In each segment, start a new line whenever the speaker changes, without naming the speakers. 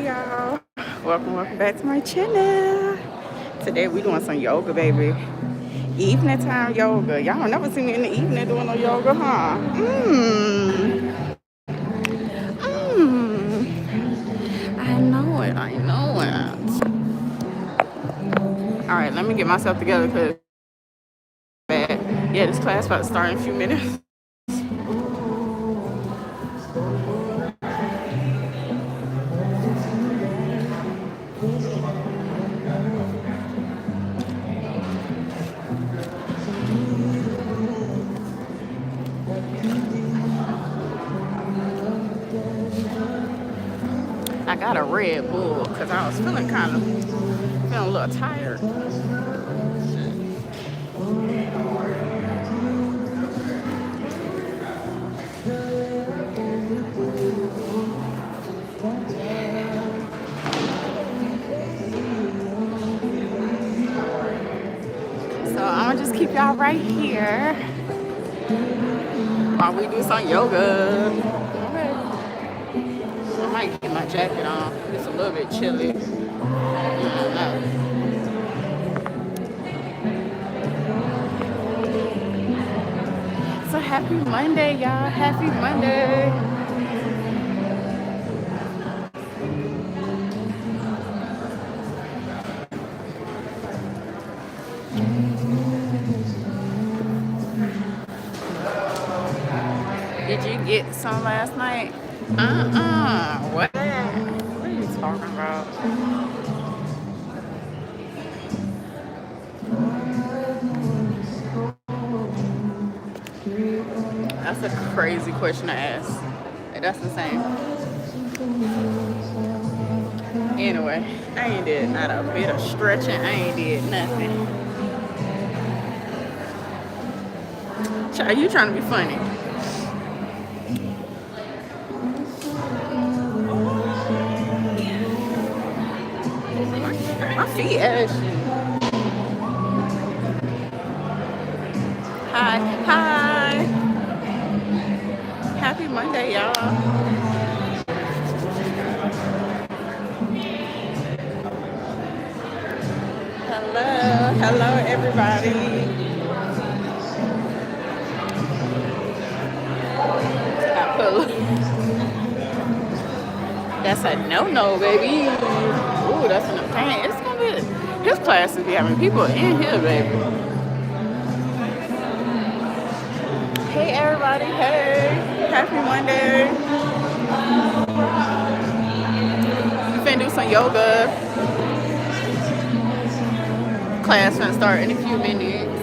y'all. Welcome back to my channel. Today we doing some yoga, baby. Evening time yoga. Y'all never seen me in the evening doing no yoga, huh? I know it. All right, let me get myself together because yeah, this class about to start in a few minutes. I got a Red Bull because I was feeling a little tired. So I'm gonna just keep y'all right here while we do some yoga. Okay. I might get my jacket on. It's a little bit chilly. So happy Monday, y'all. Happy Monday. Did you get some last night? What? What are you talking about? That's a crazy question to ask. That's insane. Anyway, I ain't did not a bit of stretching. I ain't did nothing. Are you trying to be funny? My feet ashy. Hi. Happy Monday, y'all. Hello, everybody. That's a no, baby. Ooh, that's in the paint. It's gonna be his classes be having people in here, baby. Hey, everybody. Hey, happy Monday. We finna do some yoga. Class gonna start in a few minutes.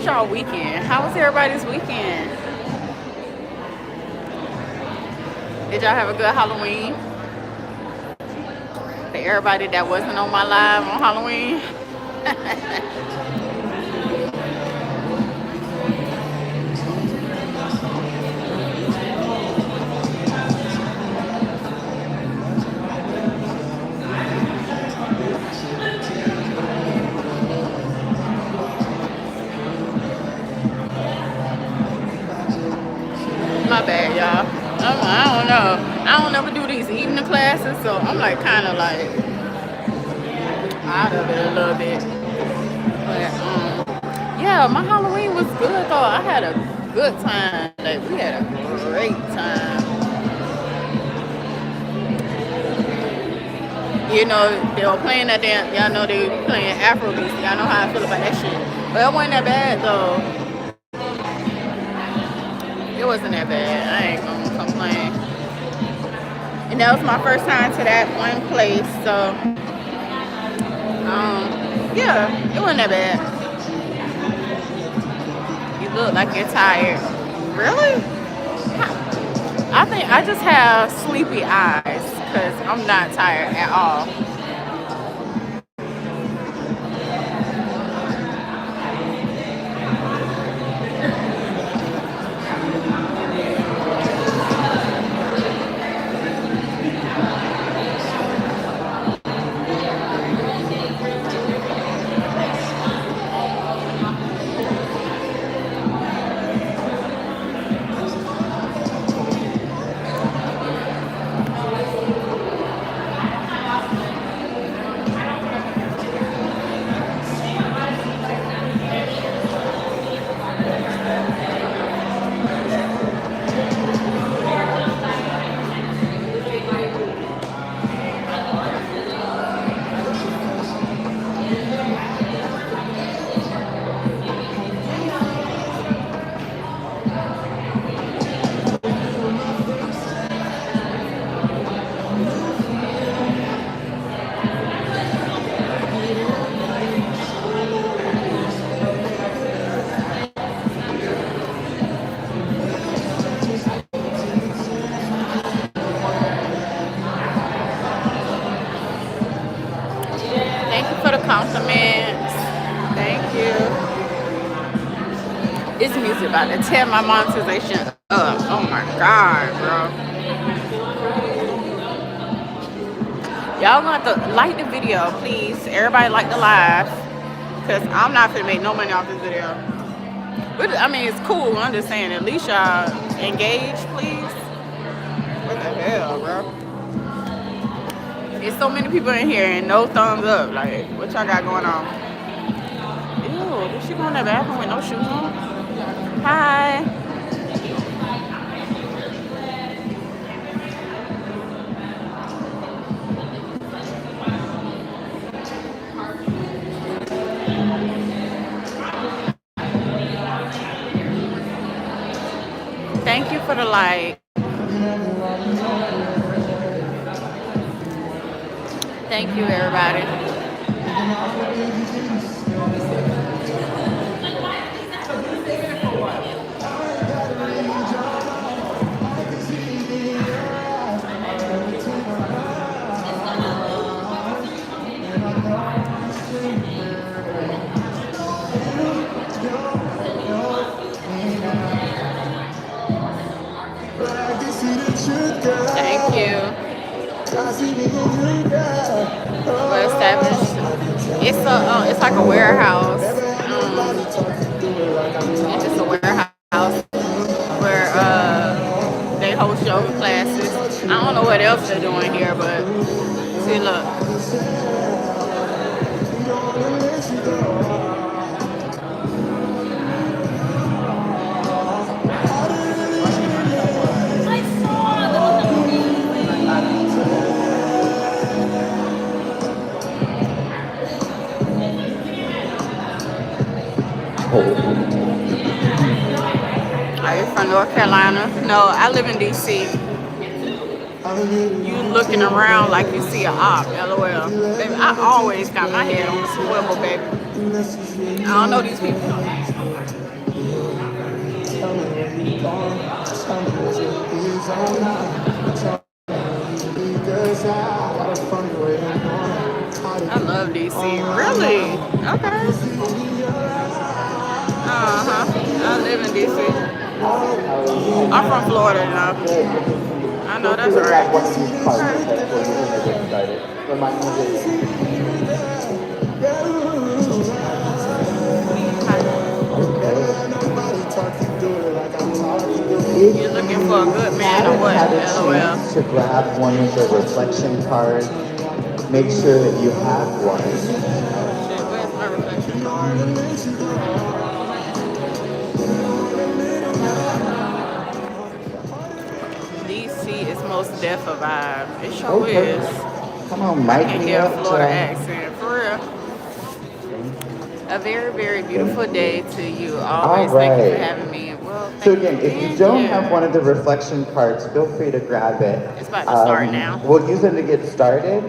was y'all weekend? How was everybody's weekend? Did y'all have a good Halloween? For everybody that wasn't on my live on Halloween. My bad, y'all. I don't know. I don't ever do these evening classes, so I'm like kind of like out of it a little bit. But yeah, my Halloween was good though. I had a good time. Like we had a great time. You know, they were playing that damn. Y'all know they were playing Afrobeat. Y'all know how I feel about that shit. But it wasn't that bad though. It wasn't that bad. I ain't gonna complain. And that was my first time to that one place, so yeah, it wasn't that bad. You look like you're tired. Really? I think I just have sleepy eyes because I'm not tired at all. Thank you for the compliments. Thank you. This music about to tear my monetization up. Oh my god, bro. Y'all gonna have to like the video, please. Everybody like the live. Cause I'm not gonna make no money off this video. But I mean it's cool, I'm just saying at least y'all engage, please. What the hell, bro? There's so many people in here and no thumbs up. Like, what y'all got going on? Ew, did she go in the bathroom with no shoes on? Hi. Thank you for the like. Thank you, everybody. Thank you. We're established. It's like a warehouse. It's just a warehouse where they host yoga classes. I don't know what else they're doing here, but see, look. Are you from North Carolina? No, I live in DC. You looking around like you see a op, LOL. Baby, I always got my head on the swivel, baby. I don't know these people. I love DC. Really? Okay. I live in DC. I'm from Florida now. I know that's right. You're looking for a good man or what? LOL.
To grab one of the reflection cards, make sure that you have one.
Shit, where's my reflection card? DC is most deaf a vibe. It sure is.
Come on,
I
mic
can
me
hear a
up,
Florida
child.
accent, for real. A very, very beautiful day to you.
All
Always thank you for
right.
having me. Well,
So
thank you
again, if you
again.
don't
Yeah.
have one of the reflection cards, feel free to grab it.
It's about to start now.
We'll use them to get started.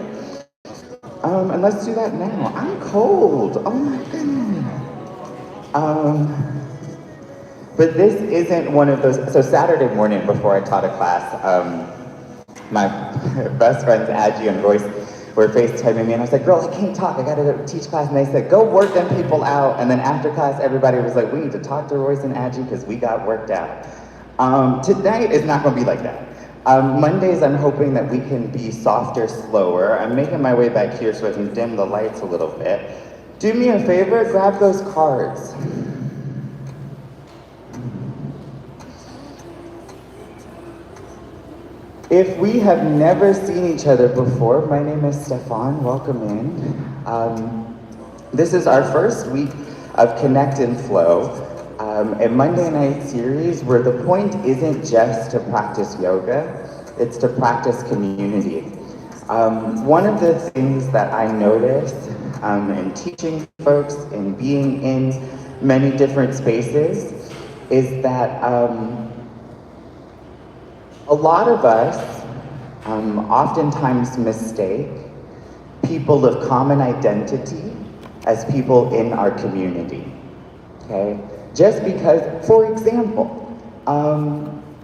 And let's do that now. I'm cold. Oh my goodness. But this isn't one of those. So Saturday morning before I taught a class, my best friends Adji and Royce were FaceTiming me, and I was like, "Girl, I can't talk. I gotta teach class." And they said, "Go work them people out." And then after class, everybody was like, "We need to talk to Royce and Adji because we got worked out." Tonight is not gonna be like that. Mondays, I'm hoping that we can be softer, slower. I'm making my way back here so I can dim the lights a little bit. Do me a favor, grab those cards. If we have never seen each other before, my name is Stefan, welcome in. This is our first week of Connect and Flow, a Monday night series where the point isn't just to practice yoga, it's to practice community. One of the things that I noticed in teaching folks and being in many different spaces is that a lot of us oftentimes mistake people of common identity as people in our community, okay? Just because, for example,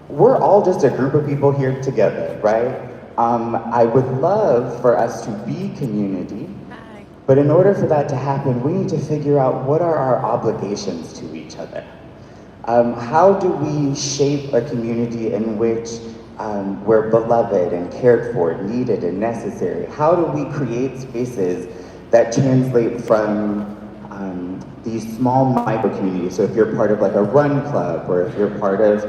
we're all just a group of people here together, right? I would love for us to be community, but in order for that to happen, we need to figure out what are our obligations to each other. How do we shape a community in which we're beloved and cared for, needed and necessary? How do we create spaces that translate from these small micro communities? So if you're part of like a run club, or if you're part of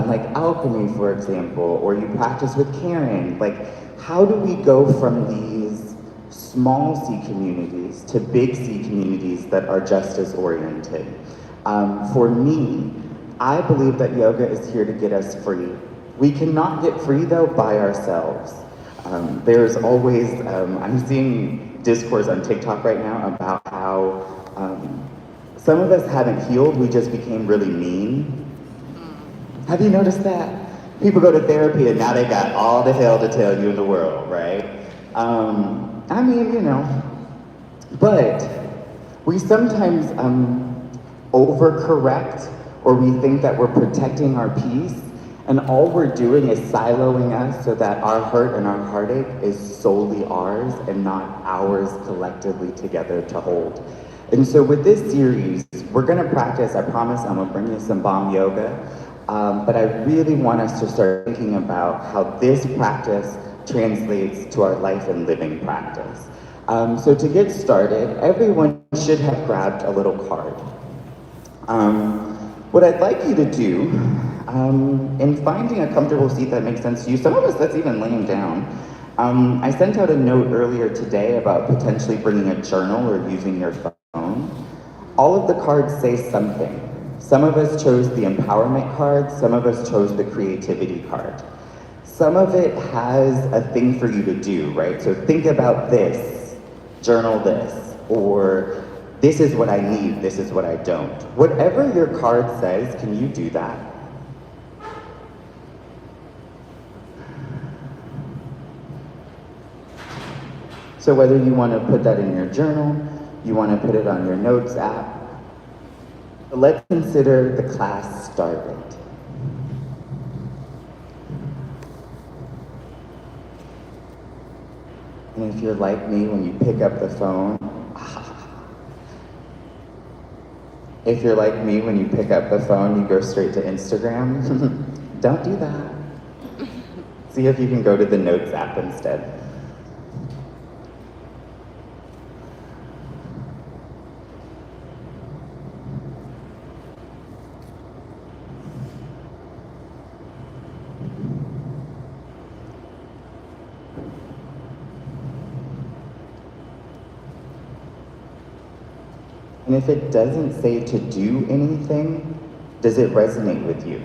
like alchemy, for example, or you practice with Karen, like how do we go from these small C communities to big C communities that are justice oriented? For me, I believe that yoga is here to get us free. We cannot get free though by ourselves. There's always, I'm seeing discourse on TikTok right now about how some of us haven't healed, we just became really mean. Have you noticed that? People go to therapy and now they got all the hell to tell you in the world, right? I mean, you know, but we sometimes overcorrect, or we think that we're protecting our peace, and all we're doing is siloing us so that our hurt and our heartache is solely ours and not ours collectively together to hold. And so with this series, we're gonna practice, I promise I'm gonna bring you some bomb yoga, but I really want us to start thinking about how this practice translates to our life and living practice. So to get started, everyone should have grabbed a little card. What I'd like you to do, in finding a comfortable seat that makes sense to you, some of us that's even laying down, I sent out a note earlier today about potentially bringing a journal or using your phone. All of the cards say something. Some of us chose the empowerment card, some of us chose the creativity card. Some of it has a thing for you to do, right? So think about this, journal this, or this is what I need, this is what I don't. Whatever your card says, can you do that? So whether you want to put that in your journal, you want to put it on your notes app, let's consider the class started. And if you're like me, when you pick up the phone, if you're like me, when you pick up the phone, you go straight to Instagram. Don't do that. See if you can go to the Notes app instead. And if it doesn't say to do anything, does it resonate with you?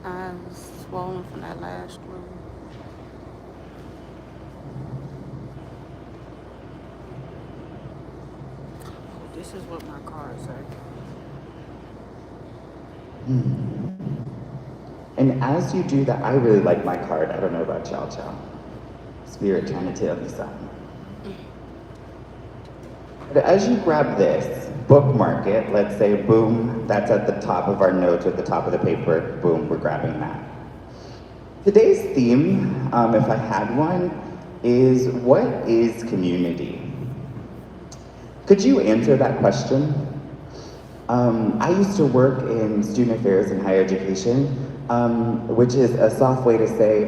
I'm swollen from that last room. Oh, this is what my card said.
And as you do that, I really like my card. I don't know about y'all, y'all. Spirit trying to tell me something. But as you grab this, bookmark it, let's say, boom, that's at the top of our notes, at the top of the paper, boom, we're grabbing that. Today's theme, if I had one, is what is community? Could you answer that question? I used to work in student affairs and higher education, which is a soft way to say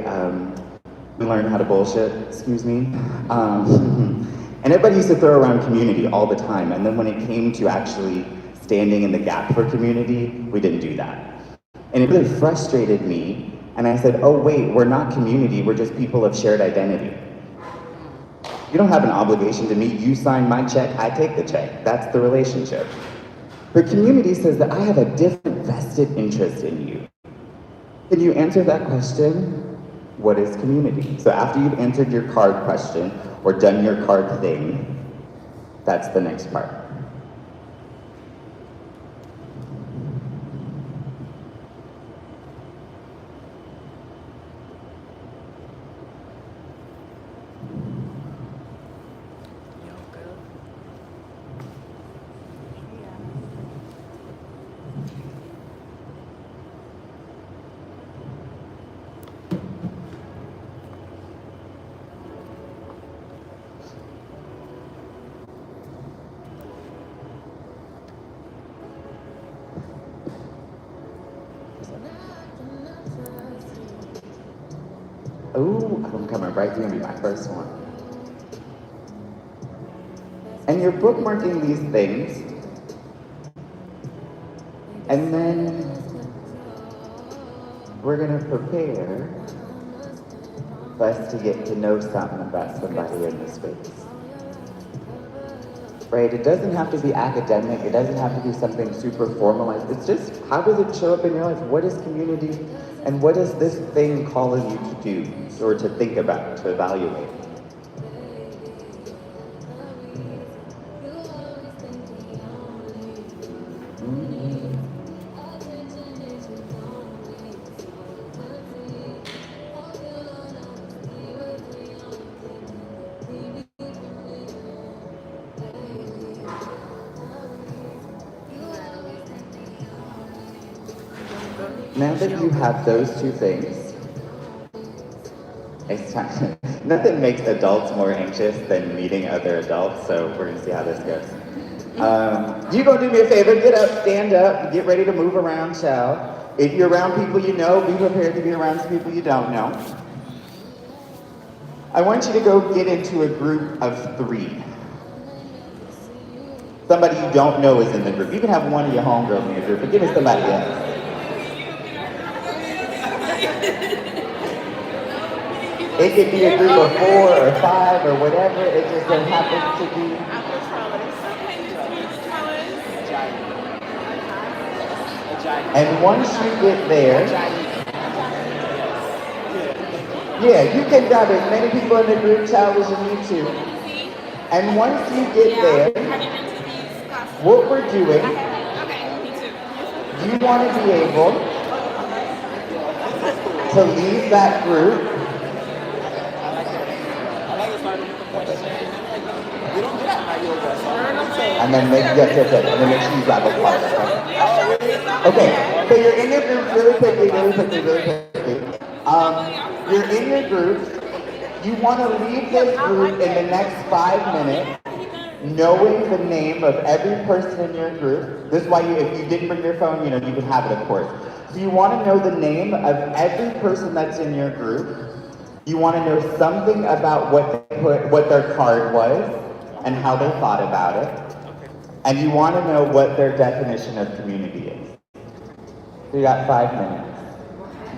we learned how to bullshit, excuse me. And everybody used to throw around community all the time, and then when it came to actually standing in the gap for community, we didn't do that. And it really frustrated me, and I said, oh wait, we're not community, we're just people of shared identity. You don't have an obligation to me, you sign my check, I take the check. That's the relationship. But community says that I have a different vested interest in you. Can you answer that question? What is community? So after you've answered your card question or done your card thing, that's the next part. Oh, I'm coming right through and be my first one. And you're bookmarking these things, and then we're gonna prepare for us to get to know something about somebody in this space. Right? It doesn't have to be academic, it doesn't have to be something super formalized. It's just, how does it show up in your life? What is community? And what is this thing calling you to do, or to think about, to evaluate? Now that you have those two things, it's time. Nothing makes adults more anxious than meeting other adults, so we're gonna see how this goes. You gonna do me a favor, get up, stand up, get ready to move around, child. If you're around people you know, be prepared to be around some people you don't know. I want you to go get into a group of 3. Somebody you don't know is in the group. You can have one of your homegirls in your group, but give me somebody else. It could be a group of 4 or 5 or whatever, it just so happens to be.
I'm Latrellis.
And once you get there, Yeah, you can grab as many people in the group chat as you need to. And once you get there, what we're doing, you want to be able to leave that group. And then make, yes, and then make sure you grab a card, okay? Okay, so you're in your group really quickly. You're in your group. You want to leave this group in the next 5 minutes knowing the name of every person in your group. This is why if you didn't bring your phone, you can have it, of course. So you want to know the name of every person that's in your group. You want to know something about what their card was and how they thought about it. And you want to know what their definition of community is. So you got 5 minutes.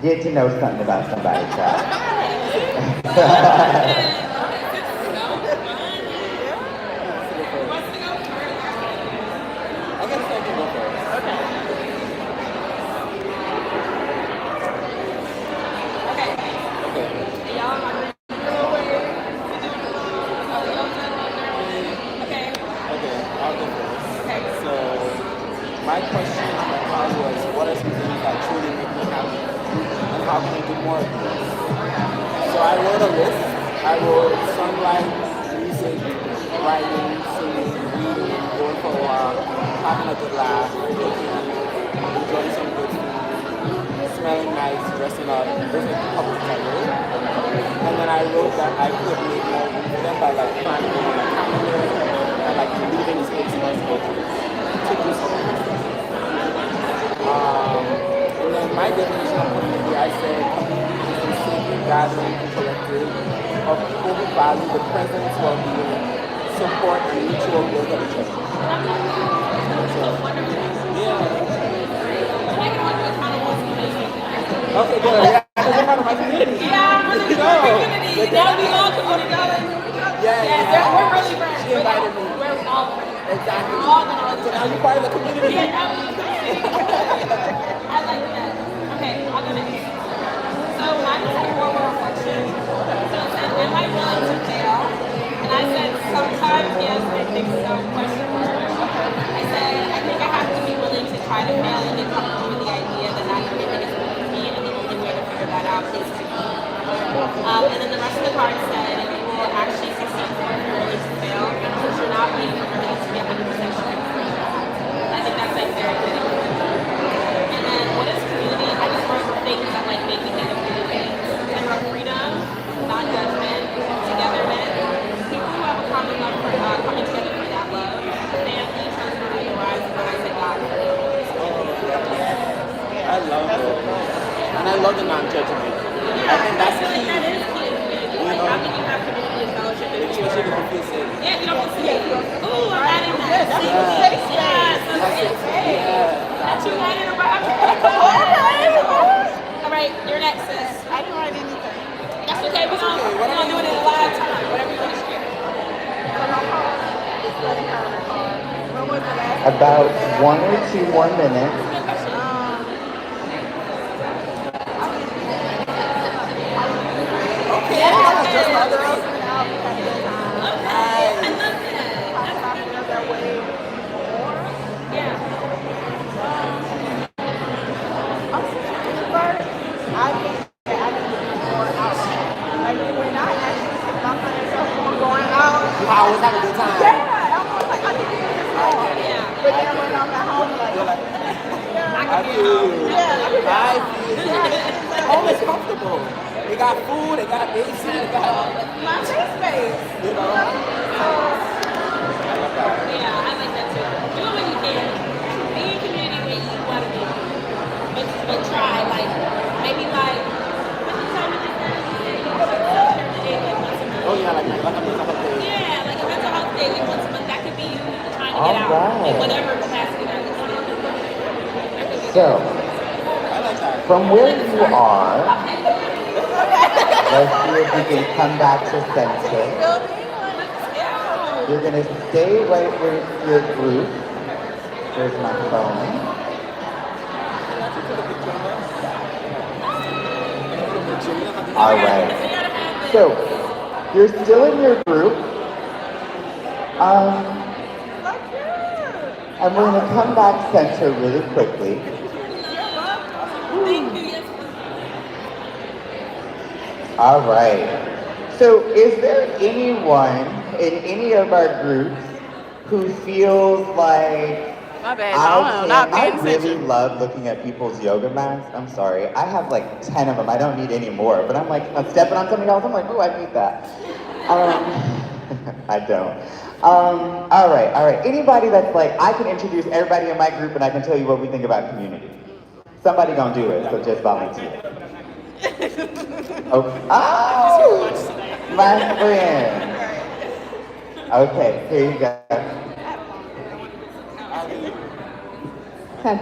Get to know something about somebody, child.
My question to my mom was, what are some things that truly make me happy? And how can I do more of this? So I wrote a list. I wrote sunlight, music, writing, singing, reading, going for a walk, having a good laugh, enjoying some good food, smelling nice, dressing up. Those are a couple things I wrote. And then I wrote that I could make more room for them by planning on my calendar and leaving the space for us to do something. And then my definition of community, I said community is a sacred gathering and collective of people who value the presence, well-being, support, and mutual growth of each other. So, yeah. Okay, good. Yeah, because I'm part of my community.
Yeah, I'm really part of my community. Now we all community.
Yeah.
We're really friends.
She invited me.
We're all friends.
Exactly.
We're all gonna
So now you're part of the community.
Yeah, now we're I like that. Okay, I'll go next. So mine was like more reflection. So it said, am I willing to fail? And I said, sometimes yes, I think so, question mark. I said, I think I have to be willing to try to fail and get comfortable with the idea that not everything is good for me, and the only way to figure that out is to be. And then the rest of the card said, you will actually succeed more if you're willing to fail, because you're not waiting for everything to be 100% sure. I think that's like very good. And then what is community? I just wrote things that make me think of community. I wrote freedom, non-judgment, togetherness, people who have a common love for coming together for that love, family, transforming your lives, and I said God.
I love it. And I love the non-judgment. I think that's key.
That is key in community. Like, how can you have community and fellowship and
Especially if you feel safe.
yeah, you don't feel safe. Ooh, I'm adding that. That you added about. All right, you're next, sis.
I didn't write anything.
That's okay. We're gonna do it in a live time. Whatever you want to share.
When was the last?
About 1 or 2 more minutes.
I always have a good time. I feel you. Home is comfortable. They got food, they got AC, they got
My safe space.
you know. I love that.
Yeah, I like that too. Do it when you can. Be in community when you want to be. But try, maybe what's the time of the day? Like once a month.
Oh yeah, like a mental health day.
Yeah, like a mental health day, like once a month. That could be you trying to
All
get out
right.
in whatever capacity that is.
So, from where you are, let's see if you can come back to center. You're going to stay right with your group. Here's my phone. All right. So, you're still in your group. And we're going to come back center really quickly.
Thank you. Yes.
All right. So is there anyone in any of our groups who feels like
My bad, I'm not
I
paying
really
attention.
love looking at people's yoga mats? I'm sorry. I have like 10 of them. I don't need any more. But I'm like, I'm stepping on something else. I'm like, ooh, I need that. I don't. All right. Anybody that's like, I can introduce everybody in my group and I can tell you what we think about community. Somebody gonna do it, so just volunteer. Oh, my friend. Okay, here you go.
Okay.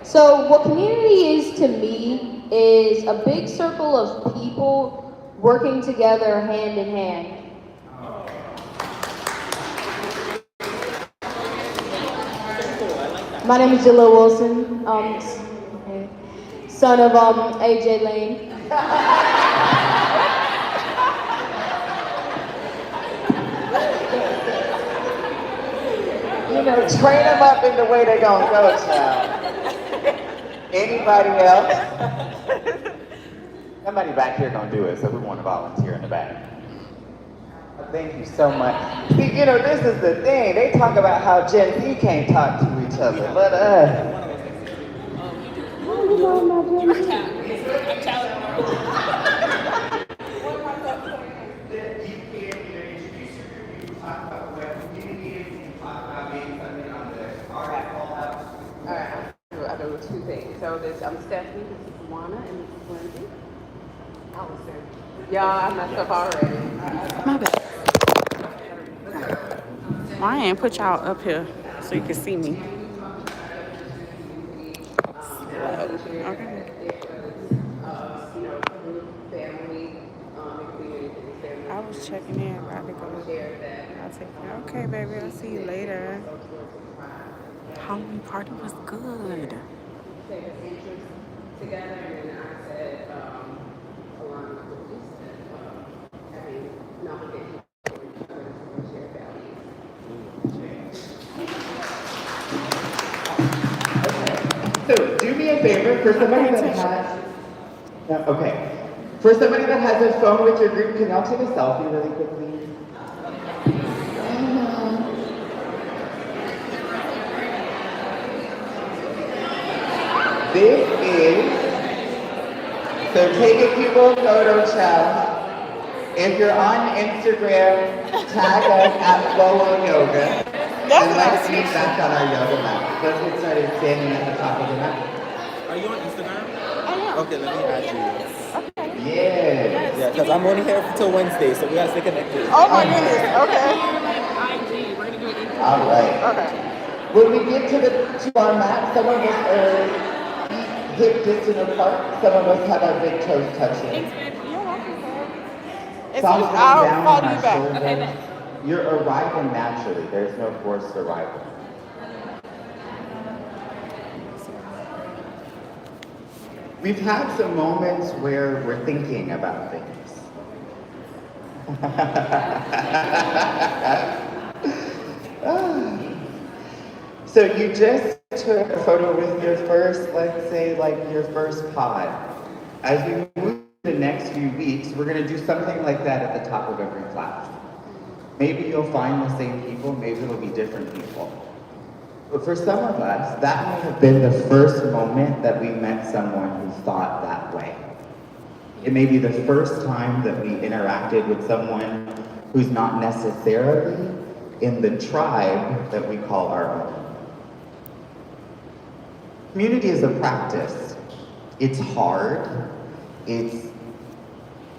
So what community is to me is a big circle of people working together hand in hand. My name is Jalil Wilson, son of AJ Lane.
You know, train them up in the way they're gonna go, child. Anybody else? Somebody back here gonna do it, so we want to volunteer in the back. Thank you so much. See, you know, this is the thing. They talk about how Gen Z can't talk to each other, but
I do two things. So I'm Stephanie, this is Juana, and this is Lindsay. Y'all, I messed up already.
My bad. Well, I ain't put y'all up here so you can see me. Okay. I was checking in. About to go. I'll take care. Okay, baby. I'll see you later. Halloween party was good.
Together, and I said, along with this, having not been share values.
So, do me a favor for somebody that has. No, okay. For somebody that has a phone with your group, can y'all take a selfie really quickly? This is, so take a cute little photo, child. If you're on Instagram, tag us at Flow Yoga. And let's meet back on our yoga mat. Let's get started standing at the top of the mat.
Are you on Instagram?
I am.
Okay, let me add you.
Yes.
Yeah, because I'm only here till Wednesday, so we gotta stay connected.
Oh my goodness. Okay.
All right.
Okay.
When we get to our mat, some of us are hip distant apart. Some of us have our big toes touching. Thumbs
I'll
down
follow
on
you
our
back.
shoulders.
Okay, bet.
You're arriving naturally. There's no forced arrival. We've had some moments where we're thinking about things. So you just took a photo with your first, let's say, like your first pod. As we move the next few weeks, we're going to do something like that at the top of every class. Maybe you'll find the same people, maybe it'll be different people. But for some of us, that may have been the first moment that we met someone who thought that way. It may be the first time that we interacted with someone who's not necessarily in the tribe that we call our own. Community is a practice. It's hard. It's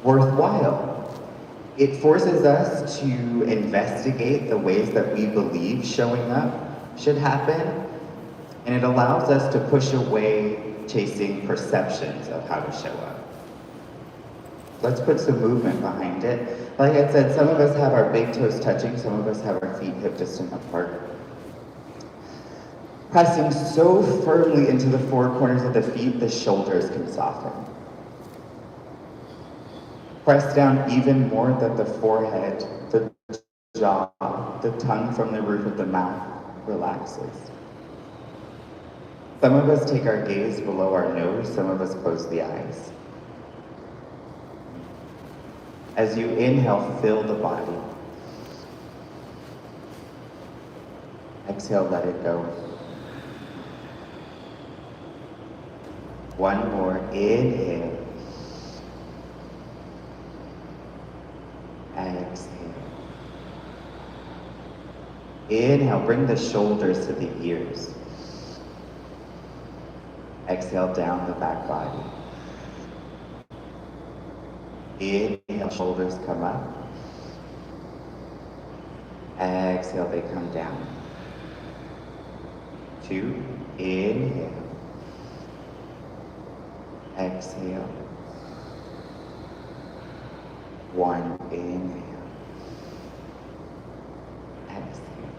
worthwhile. It forces us to investigate the ways that we believe showing up should happen, and it allows us to push away chasing perceptions of how to show up. Let's put some movement behind it. Like I said, some of us have our big toes touching, some of us have our feet hip distant apart. Pressing so firmly into the four corners of the feet, the shoulders can soften. Press down even more that the forehead, the jaw, the tongue from the roof of the mouth relaxes. Some of us take our gaze below our nose, some of us close the eyes. As you inhale, fill the body. Exhale, let it go. One more, inhale. Exhale. Inhale, bring the shoulders to the ears. Exhale, down the back body. Inhale, shoulders come up. Exhale, they come down. 2, inhale. Exhale. 1, inhale. Exhale.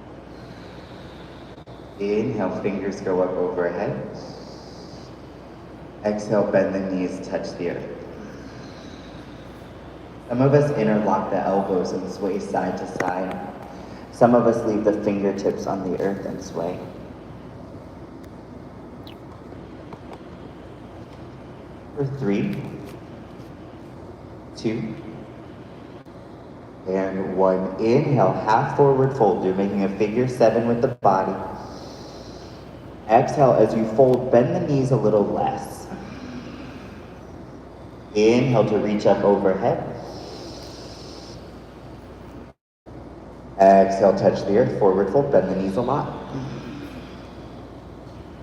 Inhale, fingers go up overhead. Exhale, bend the knees, touch the earth. Some of us interlock the elbows and sway side to side. Some of us leave the fingertips on the earth and sway. For 3, 2, and 1. Inhale, half forward fold. You're making a figure 7 with the body. Exhale, as you fold, bend the knees a little less. Inhale to reach up overhead. Exhale, touch the earth, forward fold, bend the knees a lot.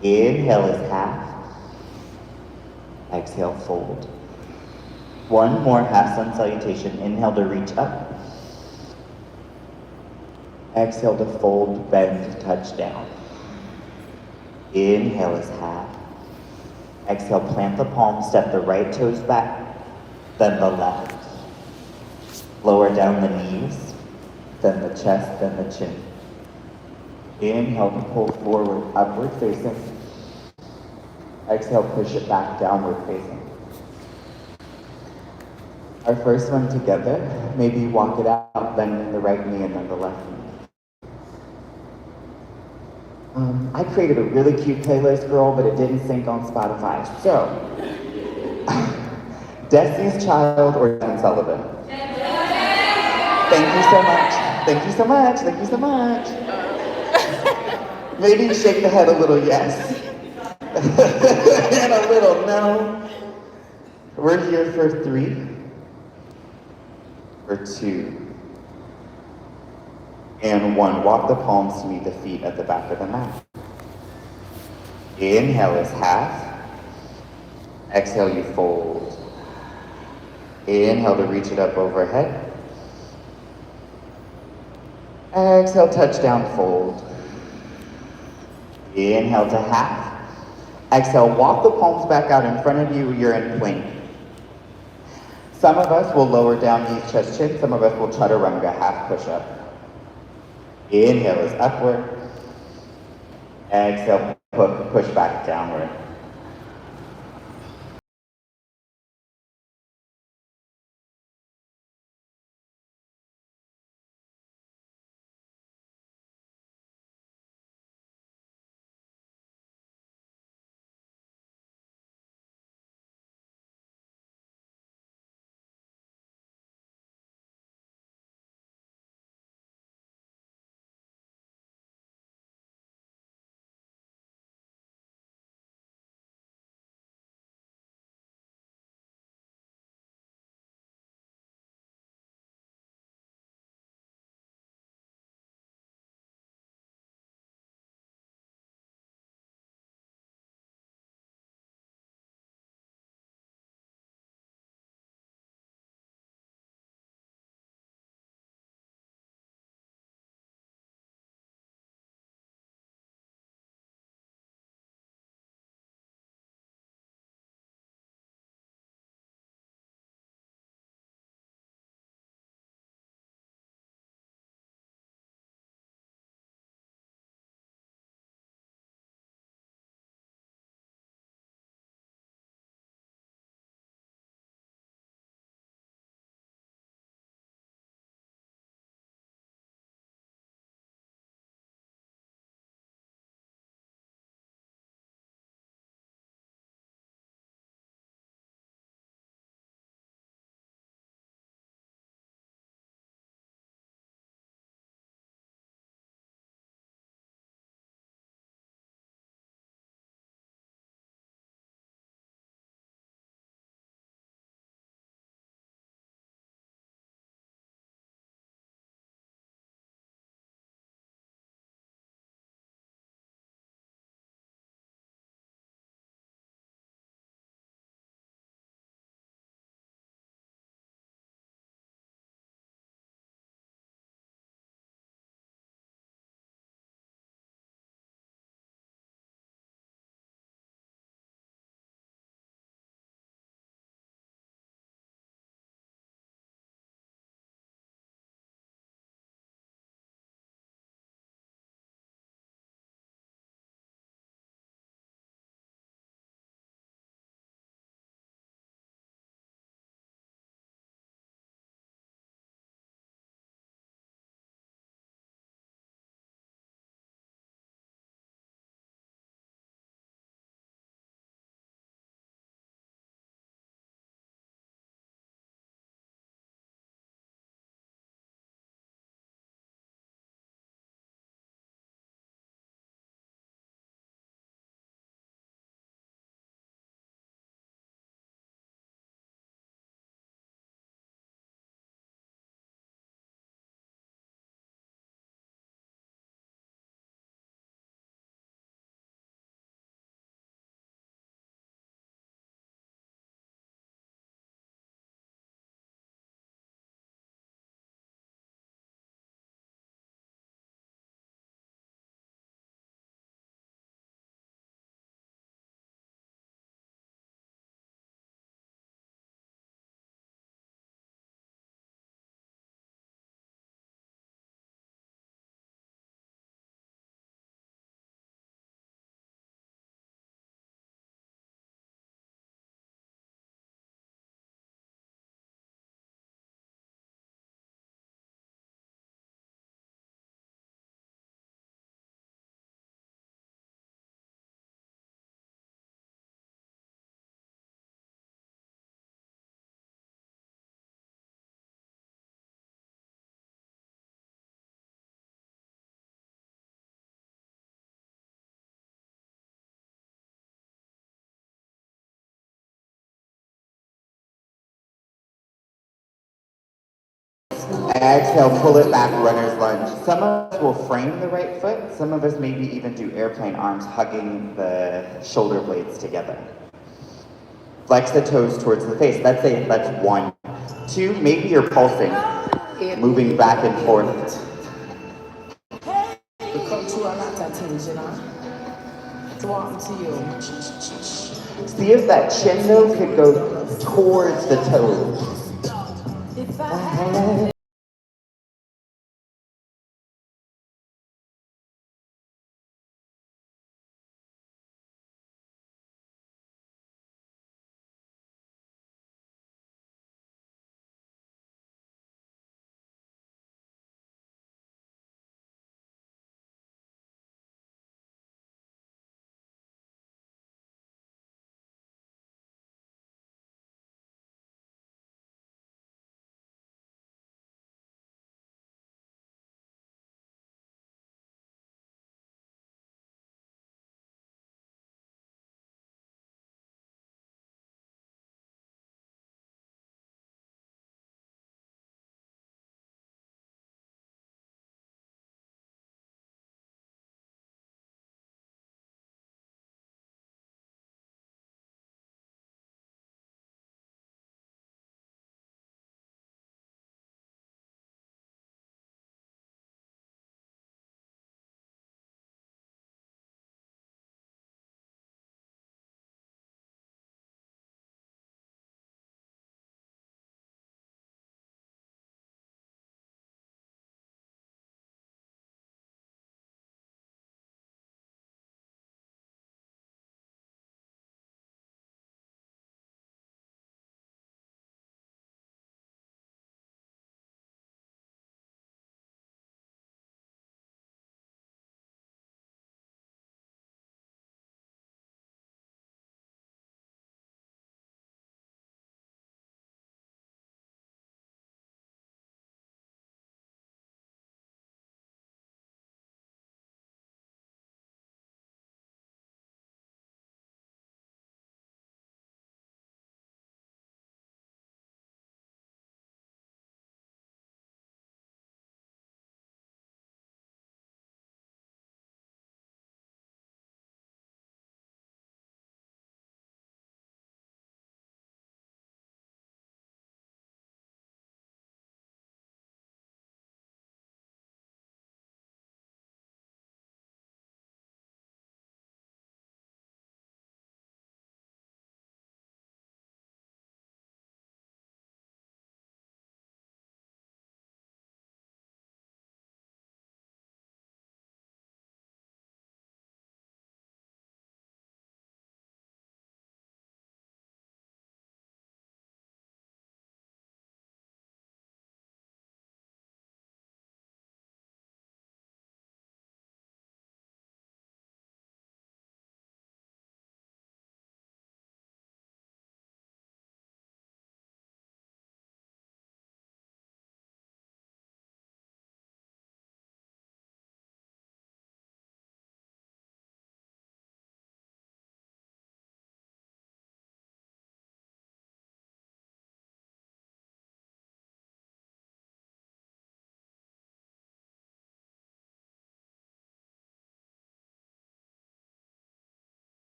Inhale is half. Exhale, fold. One more half sun salutation. Inhale to reach up. Exhale to fold, bend, touch down. Inhale is half. Exhale, plant the palms, step the right toes back, then the left. Lower down the knees, then the chest, then the chin. Inhale to pull forward, upward facing. Exhale, push it back, downward facing. Our first one together, maybe walk it out, bending the right knee and then the left knee. I created a really cute playlist, girl, but it didn't sync on Spotify. So, Destiny's Child or Jasmine Sullivan? Thank you so much. Thank you so much. Thank you so much. Maybe shake the head a little yes. And a little no. We're here for 3, for 2, and 1. Walk the palms to meet the feet at the back of the mat. Inhale is half. Exhale, you fold. Inhale to reach it up overhead. Exhale, touch down, fold. Inhale to half. Exhale, walk the palms back out in front of you. You're in plank. Some of us will lower down knees, chest, chin. Some of us will chaturanga, half push-up. Inhale is upward. Exhale, push back downward. Exhale, pull it back, runner's lunge. Some of us will frame the right foot. Some of us maybe even do airplane arms, hugging the shoulder blades together. Flex the toes towards the face. That's 1. 2, maybe you're pulsing, moving back and forth.
Come to a lot of things, you know. To walk to you.
See if that chin though could go towards the toes.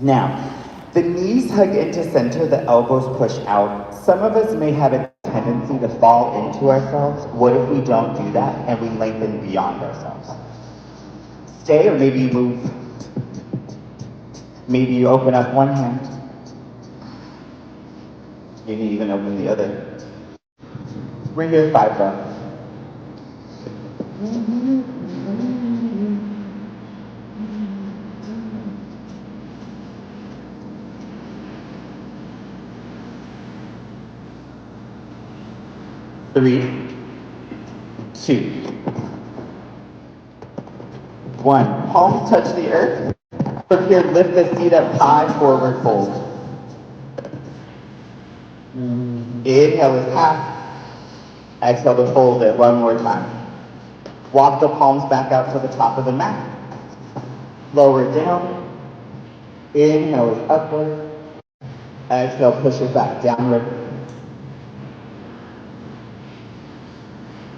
Now, the knees hug into center, the elbows push out. Some of us may have a tendency to fall into ourselves. What if we don't do that and we lengthen beyond ourselves? Stay, or maybe you move. Maybe you open up one hand. You can even open the other. We're here 5 rounds. Three, 2, 1. Palms touch the earth. From here, lift the seat up high, forward fold. Inhale is half. Exhale to fold it one more time. Walk the palms back out to the top of the mat. Lower down. Inhale is upward. Exhale, push it back, downward.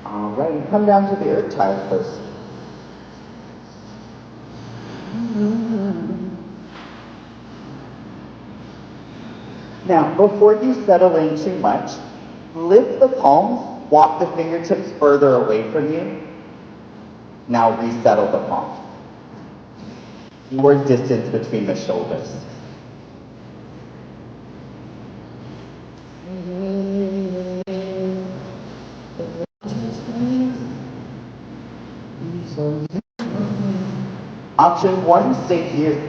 All right, come down to the earth child first. Now, before you settle in too much, lift the palms, walk the fingertips further away from you. Now resettle the palms. More distance between the shoulders. Option 1, stay here.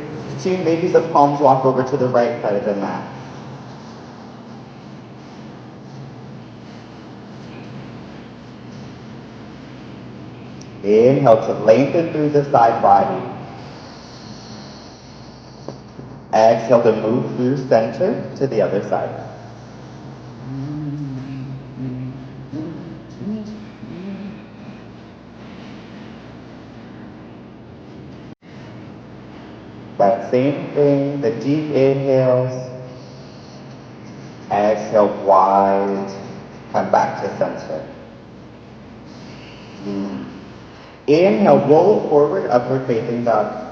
2, maybe the palms walk over to the right side of the mat. Inhale to lengthen through the side body. Exhale to move through center to the other side. That same thing, the deep inhales. Exhale wide, come back to center. Inhale, roll forward, upward facing dog.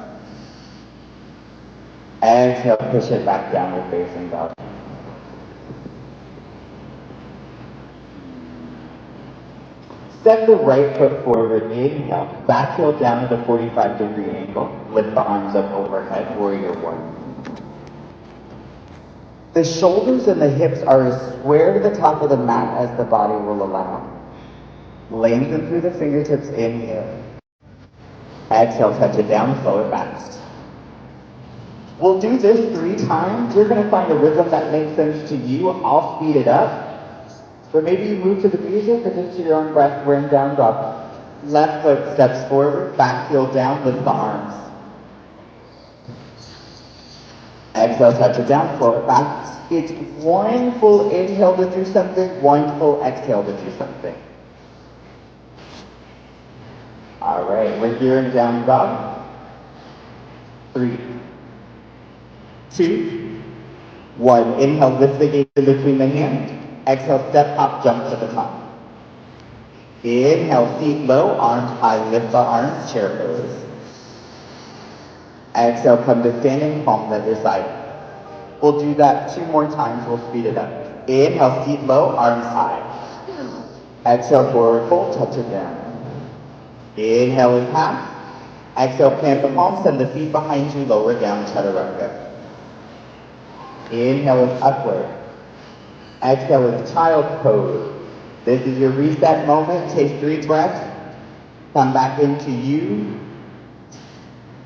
Exhale, push it back, downward facing dog. Step the right foot forward, inhale, back heel down at a 45-degree angle. Lift the arms up overhead, warrior 1. The shoulders and the hips are as square to the top of the mat as the body will allow. Lengthen through the fingertips, inhale. Exhale, touch it down, slow it back. We'll do this 3 times. You're going to find a rhythm that makes sense to you. I'll speed it up. So maybe you move to the music or just to your own breath. We're in down dog. Left foot steps forward, back heel down, lift the arms. Exhale, touch it down, slow it back. It's 1 full inhale to do something, 1 full exhale to do something. All right, we're here in down dog. 3, 2, 1. Inhale, lift the gaze in between the hands. Exhale, step, hop, jump to the top. Inhale, feet low, arms high, lift the arms, chair pose. Exhale, come to standing, palms at your side. We'll do that 2 more times, we'll speed it up. Inhale, feet low, arms high. Exhale, forward fold, touch it down. Inhale is half. Exhale, plant the palms, send the feet behind you, lower down, chaturanga. Inhale is upward. Exhale is child pose. This is your reset moment. Take 3 breaths. Come back into you,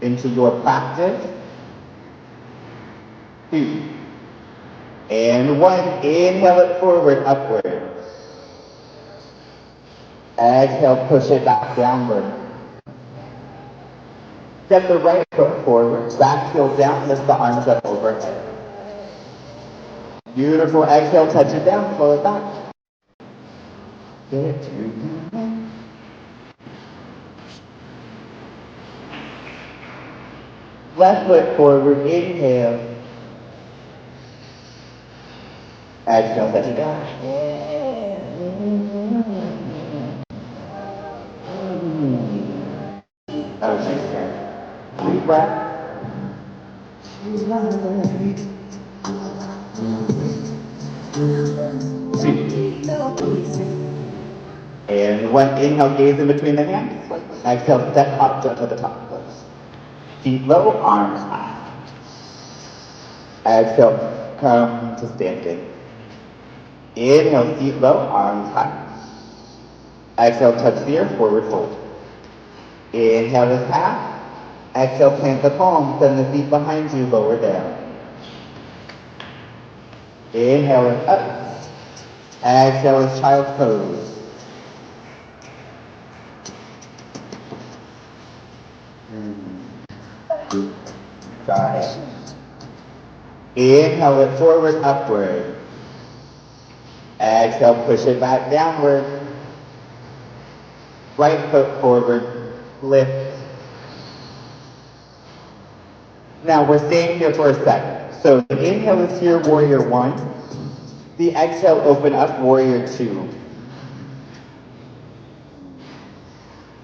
into your practice. 2. And 1. Inhale it forward, upward. Exhale, push it back downward. Step the right foot forward, back heel down, lift the arms up overhead. Beautiful. Exhale, touch it down, slow it back. Get to left foot forward, inhale. Exhale, touch it down. Okay. Deep breath. And 1. Inhale, gaze in between the hands. Exhale, step up, jump to the top. Feet low, arms high. Exhale, come to standing. Inhale, feet low, arms high. Exhale, touch the earth, forward fold. Inhale is half. Exhale, plant the palms, send the feet behind you, lower down. Inhale is up. Exhale is child pose. right. Inhale it forward, upward. Exhale, push it back downward. Right foot forward, lift. Now we're staying here for a second. So the inhale is here, warrior one. The exhale, open up, warrior two.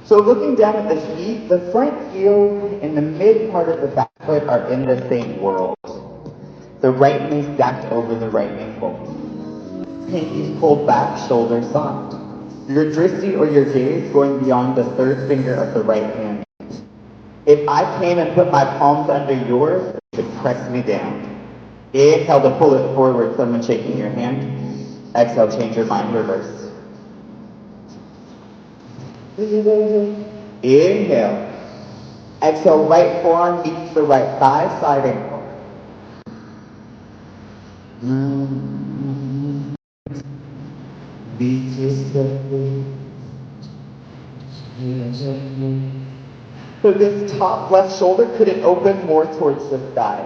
So looking down at the feet, the front heel and the mid part of the back foot are in the same world. The right knee stacked over the right ankle. Pinkies pulled back, shoulders soft. Your drishti or your gaze going beyond the third finger of the right hand. If I came and put my palms under yours, it would press me down. Inhale to pull it forward, someone shaking your hand. Exhale, change your mind, reverse. Inhale. Exhale, right forearm meets the right thigh, side ankle. So this top left shoulder, could it open more towards the sky?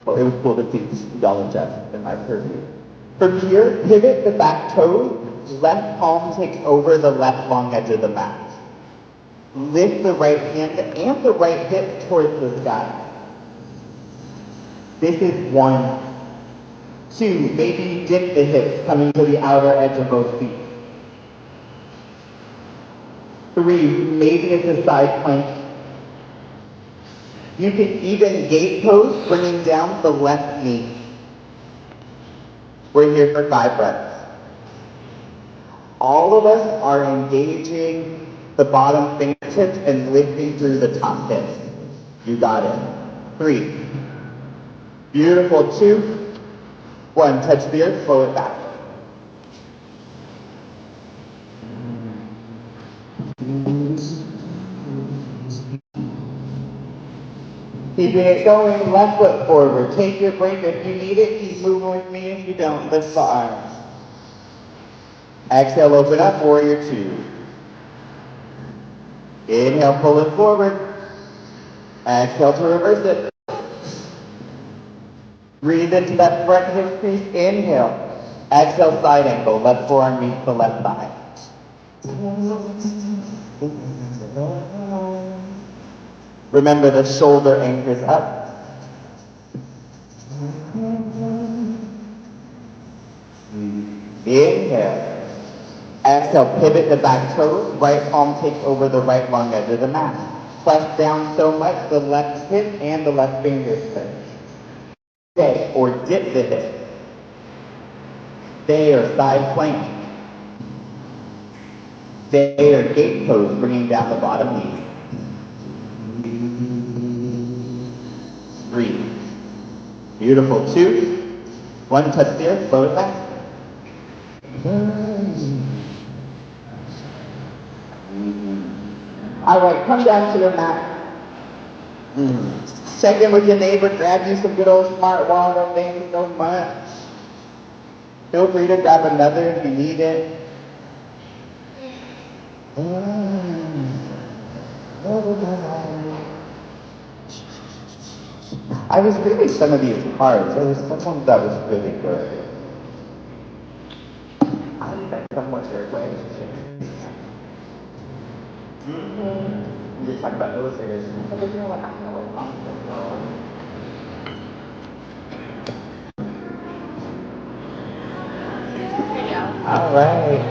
Well, it was cool to see y'all and Jeff in my purview. From here, pivot the back toe, left palm takes over the left long edge of the mat. Lift the right hand and the right hip towards the sky. This is 1. 2, maybe dip the hips coming to the outer edge of both feet. 3, maybe it's a side plank. You can even gate pose, bringing down the left knee. We're here for 5 breaths. All of us are engaging the bottom fingertips and lifting through the top hips. You got it. 3. Beautiful. 2. 1. Touch the earth, slow it back. Keeping it going, left foot forward. Take your break. If you need it, keep moving with me. If you don't, lift the arms. Exhale, open up, warrior 2. Inhale, pull it forward. Exhale to reverse it. Breathe into that front hip crease. Inhale. Exhale, side ankle. Left forearm meets the left thigh. Remember, the shoulder anchors up. Inhale. Exhale, pivot the back toes. Right palm takes over the right long edge of the mat. Press down so much the left hip and the left fingers touch. Stay or dip the hip. Stay or side plank. Stay or gate pose, bringing down the bottom knee. Breathe. Beautiful. 2. 1, touch the earth, slow it back. All right, come down to your mat. Check in with your neighbor, grab you some good old smart water, thank you so much. Feel free to grab another if you need it. I was reading some of these cards. There was someone that was really good. I think somewhat your way. You're talking about illustrators. All right.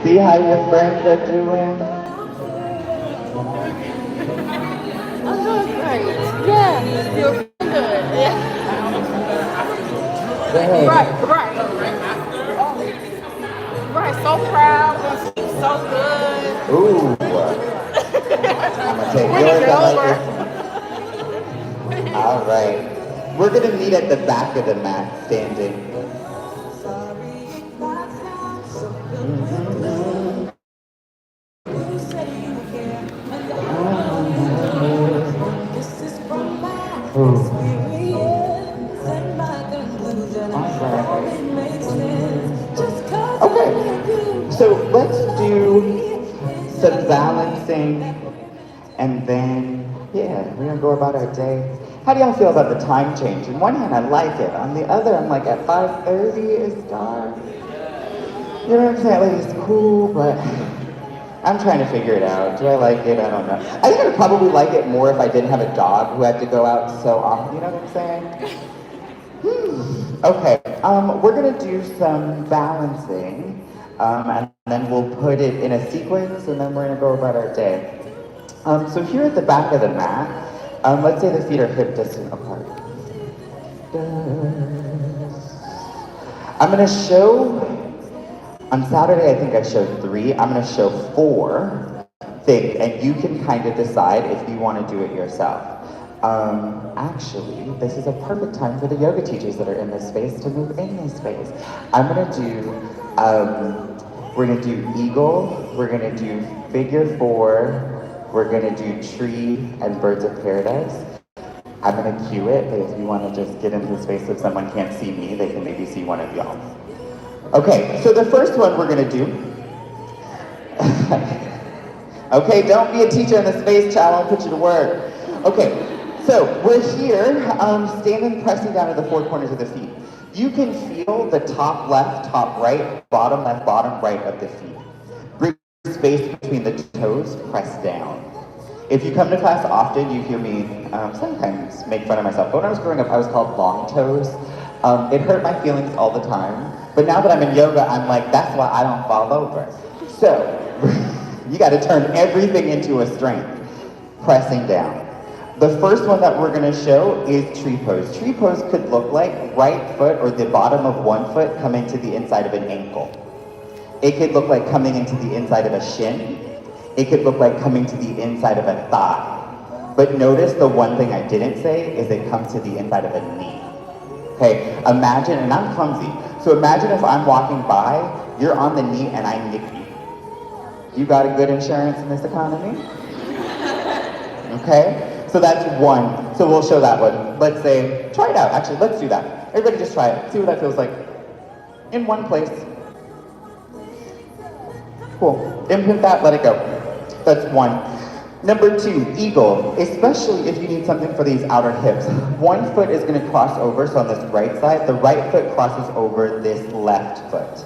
See how your friends are doing?
I'm doing great. Yeah, you're good. Yeah. Right. Right, so proud. So good.
Ooh. I'm gonna take yours. All right. We're gonna meet at the back of the mat, standing. Okay, so let's do some balancing and then Yeah, we're gonna go about our day. How do y'all feel about the time change? On one hand, I like it. On the other, I'm like, at 5:30, it's dark. You know what I'm saying? Like, it's cool, but I'm trying to figure it out. Do I like it? I don't know. I think I'd probably like it more if I didn't have a dog who had to go out so often. You know what I'm saying? Okay, we're gonna do some balancing, and then we'll put it in a sequence, and then we're gonna go about our day. So here at the back of the mat, let's say the feet are hip distance apart. I'm gonna show, on Saturday I think I showed 3, I'm gonna show 4 things, and you can kind of decide if you wanna do it yourself. Actually, this is a perfect time for the yoga teachers that are in this space to move in this space. I'm gonna do, we're gonna do eagle, we're gonna do figure 4, we're gonna do tree and birds of paradise. I'm gonna cue it, but if you wanna just get into the space so someone can't see me, they can maybe see one of y'all. Okay, so the first one we're gonna do. Okay, don't be a teacher in the space, child, I'll put you to work. Okay, so we're here, standing, pressing down at the 4 corners of the feet. You can feel the top left, top right, bottom left, bottom right of the feet. Bring space between the toes, press down. If you come to class often, you hear me sometimes make fun of myself. But when I was growing up, I was called long toes. It hurt my feelings all the time. But now that I'm in yoga, I'm like, that's why I don't fall over. So, you gotta turn everything into a strength. Pressing down. The first one that we're gonna show is tree pose. Tree pose could look like right foot or the bottom of one foot coming to the inside of an ankle. It could look like coming into the inside of a shin. It could look like coming to the inside of a thigh. But notice the one thing I didn't say is it comes to the inside of a knee. Okay, imagine, and I'm clumsy, so imagine if I'm walking by, you're on the knee and I nick you. You got a good insurance in this economy? Okay? So that's one. So we'll show that one. Let's say, try it out. Actually, let's do that. Everybody just try it. See what that feels like. In one place. Cool. Imprint that, let it go. That's one. Number 2, eagle. Especially if you need something for these outer hips. One foot is going to cross over, so on this right side, the right foot crosses over this left foot.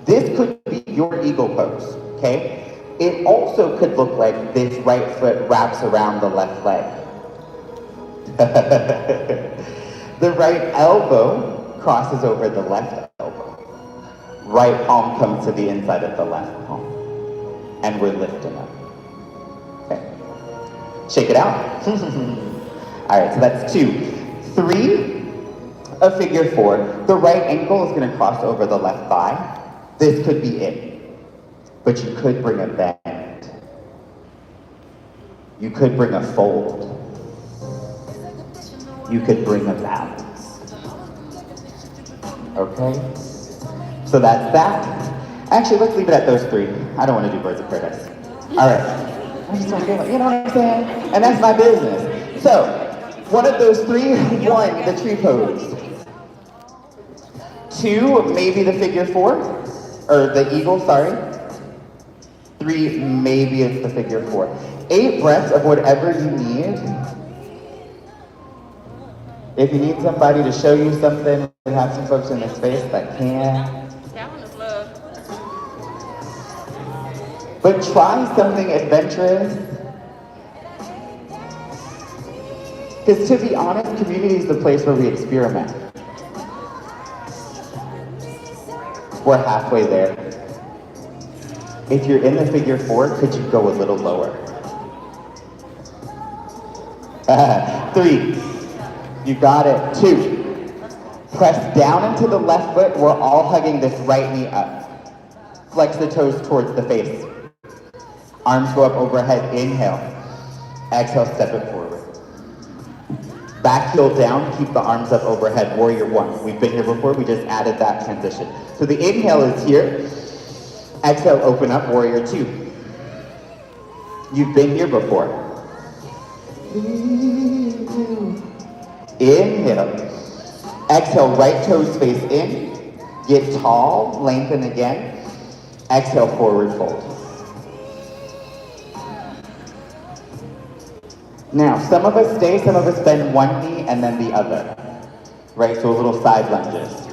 This could be your eagle pose, okay? It also could look like this right foot wraps around the left leg. The right elbow crosses over the left elbow. Right palm comes to the inside of the left palm. And we're lifting up. Okay. Shake it out. All right, so that's 2. 3, a figure 4. The right ankle is going to cross over the left thigh. This could be it. But you could bring a bend. You could bring a fold. You could bring a balance. Okay? So that's that. Actually, let's leave it at those 3. I don't want to do birds of paradise. All right. I just don't feel like, you know what I'm saying? And that's my business. So, one of those 3, 1, the tree pose. 2, maybe the figure 4, or the eagle, sorry. 3, maybe it's the figure 4. 8 breaths of whatever you need. If you need somebody to show you something, we have some folks in this space that can. But try something adventurous. Because to be honest, community is the place where we experiment. We're halfway there. If you're in the figure 4, could you go a little lower? 3, you got it. 2, press down into the left foot. We're all hugging this right knee up. Flex the toes towards the face. Arms go up overhead, inhale. Exhale, step it forward. Back heel down, keep the arms up overhead, warrior 1. We've been here before, we just added that transition. So the inhale is here. Exhale, open up, warrior 2. You've been here before. Inhale. Exhale, right toes face in. Get tall, lengthen again. Exhale, forward fold. Now, some of us stay, some of us bend one knee and then the other, right? So a little side lunges.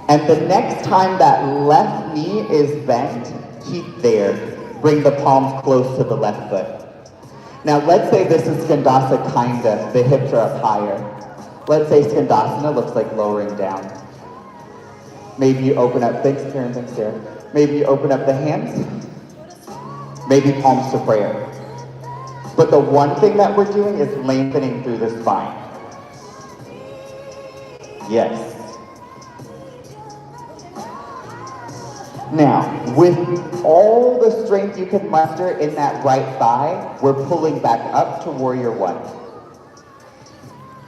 And the next time that left knee is bent, keep there. Bring the palms close to the left foot. Now let's say this is Skandasa kinda, the hips are up higher. Let's say Skandasana looks like lowering down. Maybe you open up, thanks Karen, thanks Sarah. Maybe you open up the hands, maybe palms to prayer. But the one thing that we're doing is lengthening through the spine. Yes. Now, with all the strength you can muster in that right thigh, we're pulling back up to Warrior One.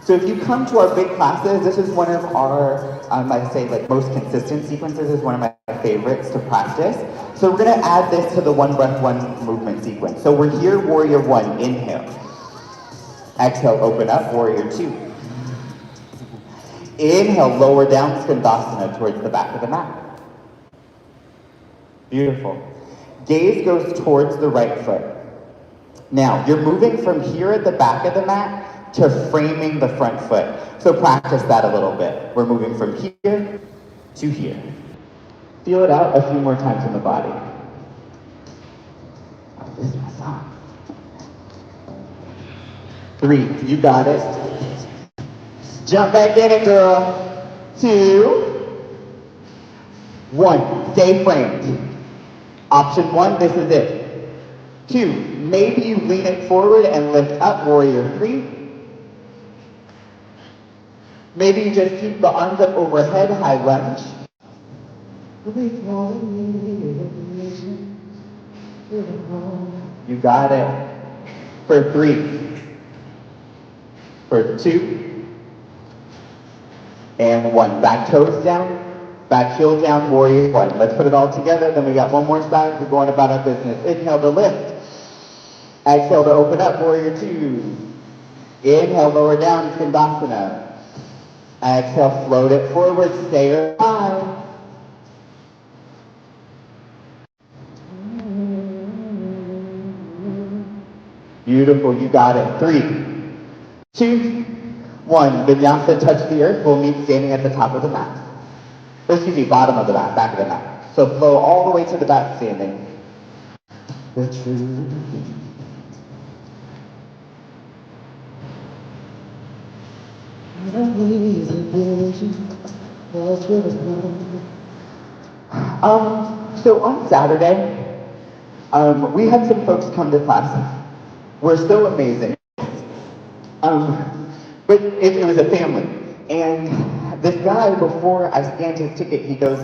So if you come to our big classes, this is one of our, I say like most consistent sequences, is one of my favorites to practice. So we're gonna add this to the one breath, one movement sequence. So we're here, Warrior One, inhale. Exhale, open up, Warrior Two. Inhale, lower down, Skandasana towards the back of the mat. Beautiful. Gaze goes towards the right foot. Now, you're moving from here at the back of the mat to framing the front foot. So practice that a little bit. We're moving from here to here. Feel it out a few more times in the body. Oh, this is my song. 3, you got it. Jump back in it, girl. 2, 1, stay framed. Option 1, this is it. 2, maybe you lean it forward and lift up, Warrior 3. Maybe you just keep the arms up overhead, high lunge. You got it. For 3, for 2, and 1. Back toes down. Back heel down, Warrior One. Let's put it all together, then we got one more side, we're going about our business. Inhale to lift. Exhale to open up, Warrior Two. Inhale, lower down, Skandasana. Exhale, float it forward, stay high. Beautiful, you got it. 3, 2, 1. Vinyasa, touch the earth. We'll meet standing at the top of the mat. Excuse me, bottom of the mat, back of the mat. So flow all the way to the back standing. The truth. So on Saturday, we had some folks come to class. We're so amazing. But it was a family. And this guy, before I scanned his ticket, he goes,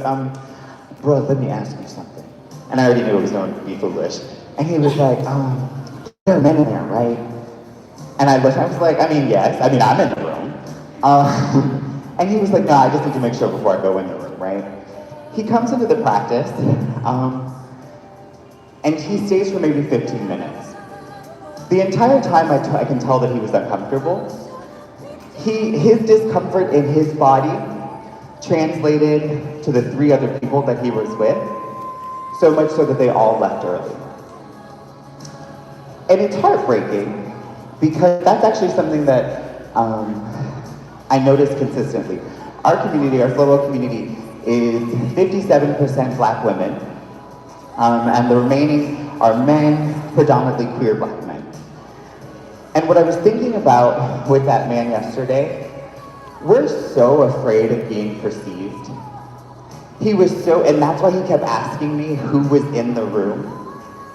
bro, let me ask you something. And I already knew it was going to be foolish. And he was like, there are men in there, right? And I was like, I mean, yes. I mean, I'm in the room. And he was like, no, I just need to make sure before I go in the room, right? He comes into the practice, and he stays for maybe 15 minutes. The entire time I can tell that he was uncomfortable. His discomfort in his body translated to the 3 other people that he was with, so much so that they all left early. And it's heartbreaking, because that's actually something that I notice consistently. Our community, our Flow community, is 57% Black women, and the remaining are men, predominantly queer Black men. And what I was thinking about with that man yesterday, we're so afraid of being perceived. He was so, and that's why he kept asking me who was in the room,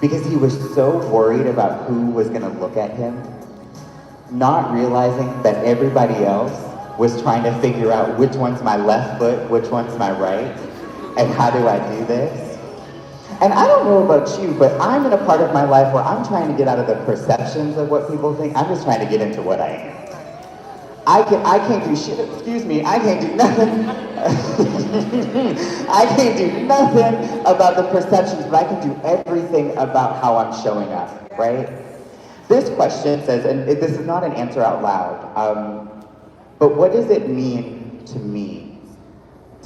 because he was so worried about who was gonna look at him, not realizing that everybody else was trying to figure out which one's my left foot, which one's my right, and how do I do this? And I don't know about you, but I'm in a part of my life where I'm trying to get out of the perceptions of what people think. I'm just trying to get into what I am. I can't do shit, excuse me, I can't do nothing. I can't do nothing about the perceptions, but I can do everything about how I'm showing up, right? This question says, and this is not an answer out loud, but what does it mean to me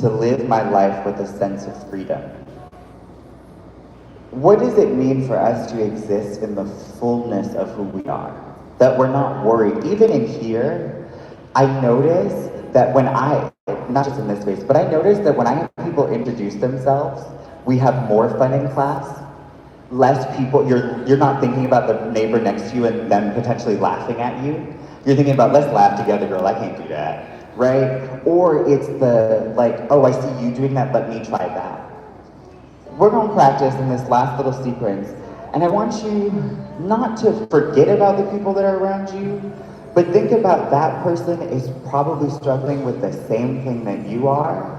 to live my life with a sense of freedom. What does it mean for us to exist in the fullness of who we are? That we're not worried. Even in here, I notice that when not just in this space, but I notice that when I have people introduce themselves, we have more fun in class. Less people, you're not thinking about the neighbor next to you and them potentially laughing at you. You're thinking about, let's laugh together, girl, I can't do that, right? Or it's the, like, oh, I see you doing that, let me try that. We're gonna practice in this last little sequence, and I want you not to forget about the people that are around you, but think about that person is probably struggling with the same thing that you are,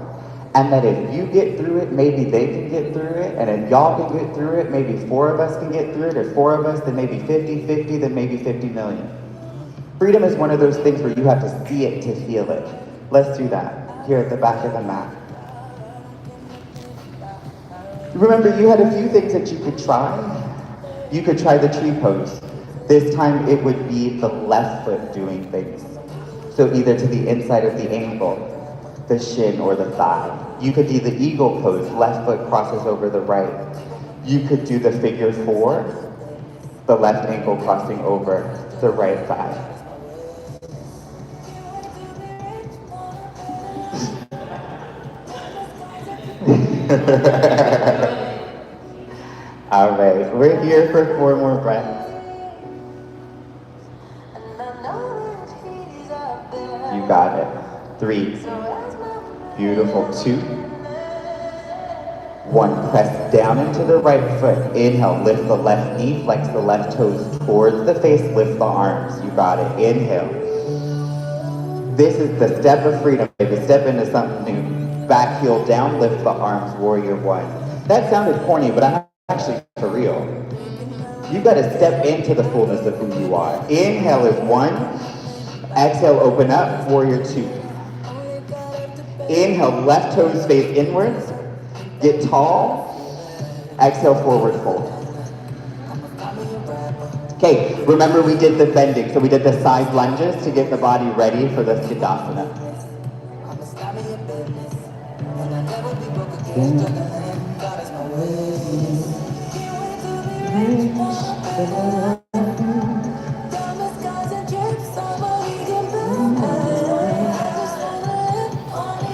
and that if you get through it, maybe they can get through it, and if y'all can get through it, maybe 4 of us can get through it, or 4 of us, then maybe 50, then maybe 50 million. Freedom is one of those things where you have to see it to feel it. Let's do that, here at the back of the mat. Remember, you had a few things that you could try. You could try the tree pose. This time it would be the left foot doing things. So either to the inside of the ankle, the shin, or the thigh. You could do the eagle pose, left foot crosses over the right. You could do the figure 4, the left ankle crossing over the right thigh. All right, we're here for 4 more breaths. You got it. 3. Beautiful. 2. 1. Press down into the right foot. Inhale, lift the left knee, flex the left toes towards the face, lift the arms. You got it. Inhale. This is the step of freedom, baby. Step into something new. Back heel down, lift the arms, warrior 1. That sounded corny, but I'm actually for real. You gotta step into the fullness of who you are. Inhale is 1. Exhale, open up, warrior 2. Inhale, left toes face inwards. Get tall. Exhale, forward fold. Okay, remember we did the bending, so we did the side lunges to get the body ready for the Skandasana.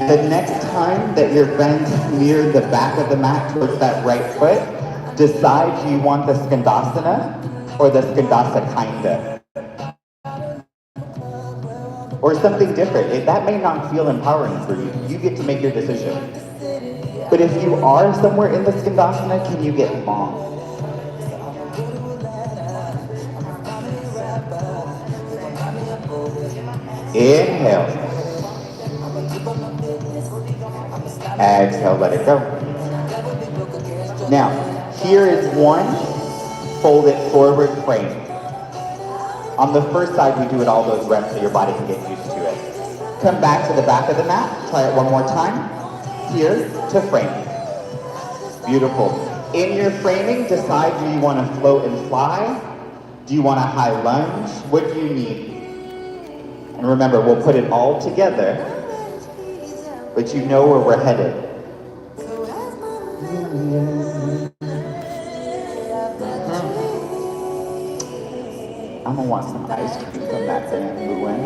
The next time that you're bent near the back of the mat towards that right foot, decide do you want the Skandasana or the Skandasa kinda. Or something different. That may not feel empowering for you. You get to make your decision. But if you are somewhere in the Skandasana, can you get long? Inhale. Exhale, let it go. Now, here is 1. Fold it forward, frame. On the first side, we do it all those reps so your body can get used to it. Come back to the back of the mat. Try it 1 more time. Here to frame. Beautiful. In your framing, decide, do you want to float and fly? Do you want a high lunge? What do you need? And remember, we'll put it all together, but you know where we're headed. I'm gonna want some ice cream from that bamboo one.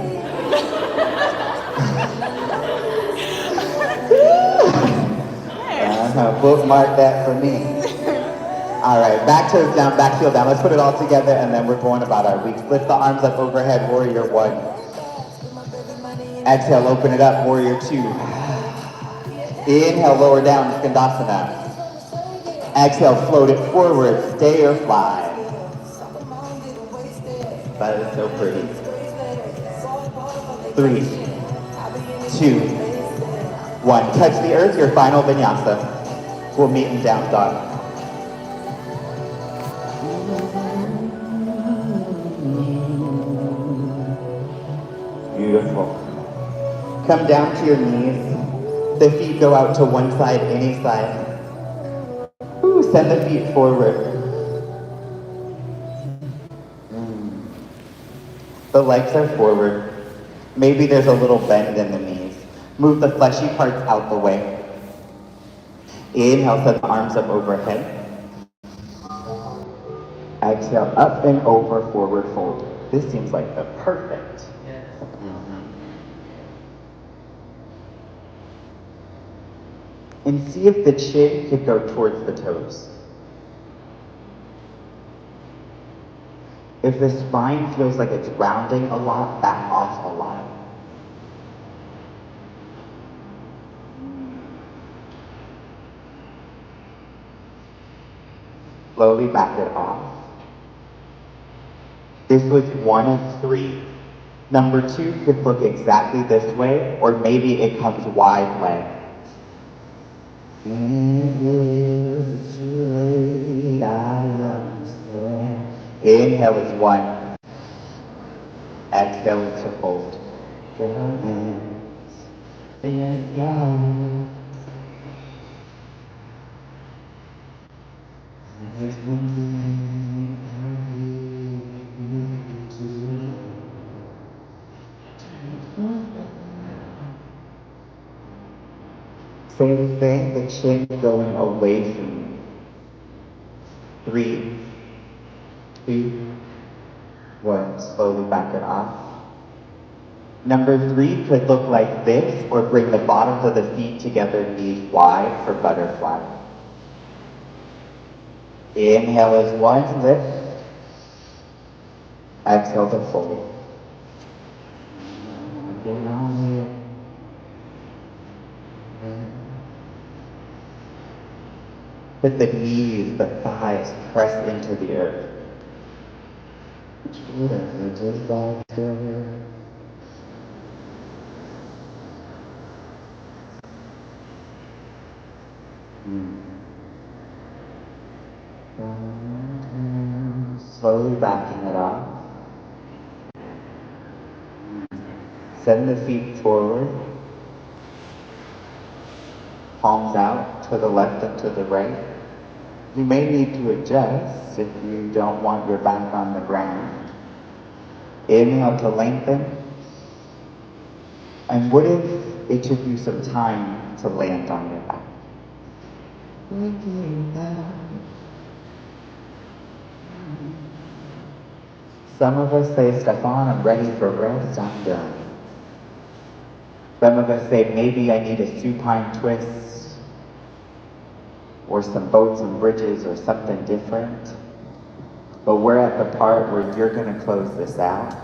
Bookmark that for me. All right, back toes down, back heel down. Let's put it all together, and then we're going about our weeks. Lift the arms up overhead, warrior 1. Exhale, open it up, warrior 2. Inhale, lower down, Skandasana. Exhale, float it forward, stay or fly. That is so pretty. 3, 2, 1. Touch the earth, your final vinyasa. We'll meet in down dog. Beautiful. Come down to your knees. The feet go out to one side, any side. Ooh, send the feet forward. The legs are forward. Maybe there's a little bend in the knees. Move the fleshy parts out the way. Inhale, send the arms up overhead. Exhale, up and over, forward fold. This seems like the perfect. And see if the chin could go towards the toes. If the spine feels like it's rounding a lot, back off a lot. Slowly back it off. This was 1 of 3. Number 2 could look exactly this way, or maybe it comes wide leg. Inhale is 1. Exhale is to fold. Same thing, the chin going away from you. 3, 2, 1. Slowly back it off. Number 3 could look like this, or bring the bottoms of the feet together, knees wide for butterfly. Inhale is 1, lift. Exhale to fold. Let the knees, the thighs press into the earth. Slowly backing it off. Send the feet forward. Palms out to the left and to the right. You may need to adjust if you don't want your back on the ground. Inhale to lengthen. And what if it took you some time to land on your back? Some of us say, Stefan, I'm ready for rest, I'm done. Some of us say, maybe I need a supine twist, or some boats and bridges, or something different. But we're at the part where you're gonna close this out.